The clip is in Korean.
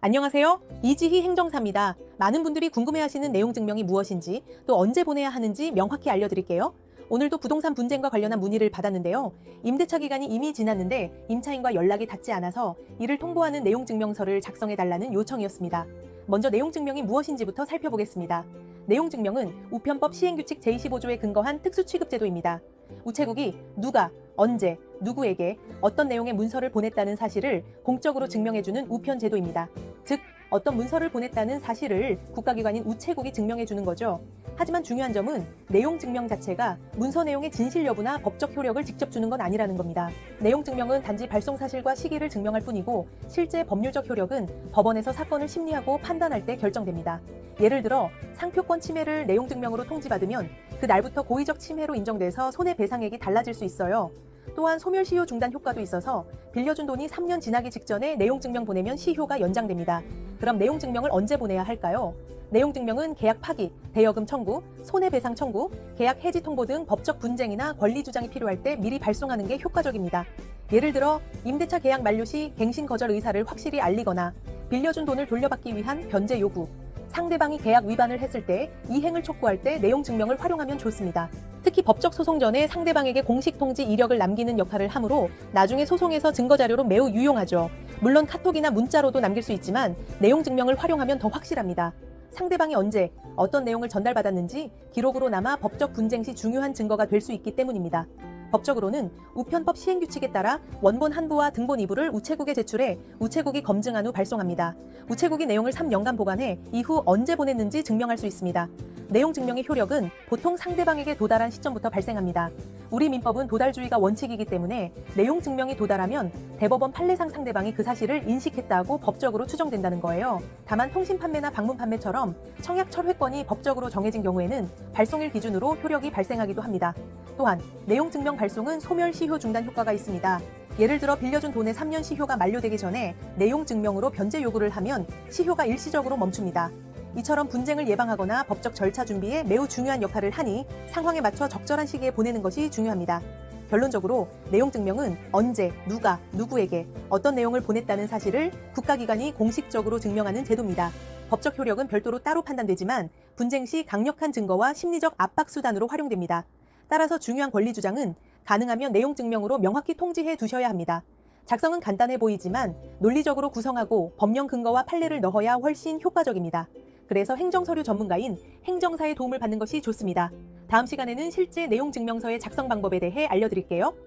안녕하세요. 이지희 행정사입니다. 많은 분들이 궁금해하시는 내용 증명이 무엇인지, 또 언제 보내야 하는지 명확히 알려드릴게요. 오늘도 부동산 분쟁과 관련한 문의를 받았는데요. 임대차 기간이 이미 지났는데 임차인과 연락이 닿지 않아서 이를 통보하는 내용 증명서를 작성해달라는 요청이었습니다. 먼저 내용 증명이 무엇인지부터 살펴보겠습니다. 내용 증명은 우편법 시행규칙 제25조에 근거한 특수취급제도입니다. 우체국이 누가, 언제, 누구에게 어떤 내용의 문서를 보냈다는 사실을 공적으로 증명해주는 우편제도입니다. 즉, 어떤 문서를 보냈다는 사실을 국가기관인 우체국이 증명해주는 거죠. 하지만 중요한 점은 내용 증명 자체가 문서 내용의 진실 여부나 법적 효력을 직접 주는 건 아니라는 겁니다. 내용 증명은 단지 발송 사실과 시기를 증명할 뿐이고 실제 법률적 효력은 법원에서 사건을 심리하고 판단할 때 결정됩니다. 예를 들어 상표권 침해를 내용 증명으로 통지받으면 그 날부터 고의적 침해로 인정돼서 손해배상액이 달라질 수 있어요. 또한 소멸시효 중단 효과도 있어서 빌려준 돈이 3년 지나기 직전에 내용 증명 보내면 시효가 연장됩니다. 그럼 내용 증명을 언제 보내야 할까요? 내용 증명은 계약 파기, 대여금 청구, 손해배상 청구, 계약 해지 통보 등 법적 분쟁이나 권리 주장이 필요할 때 미리 발송하는 게 효과적입니다. 예를 들어 임대차 계약 만료 시 갱신 거절 의사를 확실히 알리거나 빌려준 돈을 돌려받기 위한 변제 요구, 상대방이 계약 위반을 했을 때 이행을 촉구할 때 내용 증명을 활용하면 좋습니다. 특히 법적 소송 전에 상대방에게 공식 통지 이력을 남기는 역할을 하므로 나중에 소송에서 증거자료로 매우 유용하죠. 물론 카톡이나 문자로도 남길 수 있지만 내용 증명을 활용하면 더 확실합니다. 상대방이 언제, 어떤 내용을 전달받았는지 기록으로 남아 법적 분쟁 시 중요한 증거가 될 수 있기 때문입니다. 법적으로는 우편법 시행규칙에 따라 원본 한 부와 등본 2부를 우체국에 제출해 우체국이 검증한 후 발송합니다. 우체국이 내용을 3년간 보관해 이후 언제 보냈는지 증명할 수 있습니다. 내용 증명의 효력은 보통 상대방에게 도달한 시점부터 발생합니다. 우리 민법은 도달주의가 원칙이기 때문에 내용 증명이 도달하면 대법원 판례상 상대방이 그 사실을 인식했다고 법적으로 추정된다는 거예요. 다만 통신 판매나 방문 판매처럼 청약 철회권이 법적으로 정해진 경우에는 발송일 기준으로 효력이 발생하기도 합니다. 또한 내용 증명 발송은 소멸시효 중단 효과가 있습니다. 예를 들어 빌려준 돈의 3년 시효가 만료되기 전에 내용 증명으로 변제 요구를 하면 시효가 일시적으로 멈춥니다. 이처럼 분쟁을 예방하거나 법적 절차 준비에 매우 중요한 역할을 하니 상황에 맞춰 적절한 시기에 보내는 것이 중요합니다. 결론적으로 내용 증명은 언제, 누가, 누구에게 어떤 내용을 보냈다는 사실을 국가기관이 공식적으로 증명하는 제도입니다. 법적 효력은 별도로 따로 판단되지만 분쟁 시 강력한 증거와 심리적 압박 수단으로 활용됩니다. 따라서 중요한 권리 주장은 가능하면 내용 증명으로 명확히 통지해 두셔야 합니다. 작성은 간단해 보이지만 논리적으로 구성하고 법령 근거와 판례를 넣어야 훨씬 효과적입니다. 그래서 행정서류 전문가인 행정사의 도움을 받는 것이 좋습니다. 다음 시간에는 실제 내용 증명서의 작성 방법에 대해 알려드릴게요.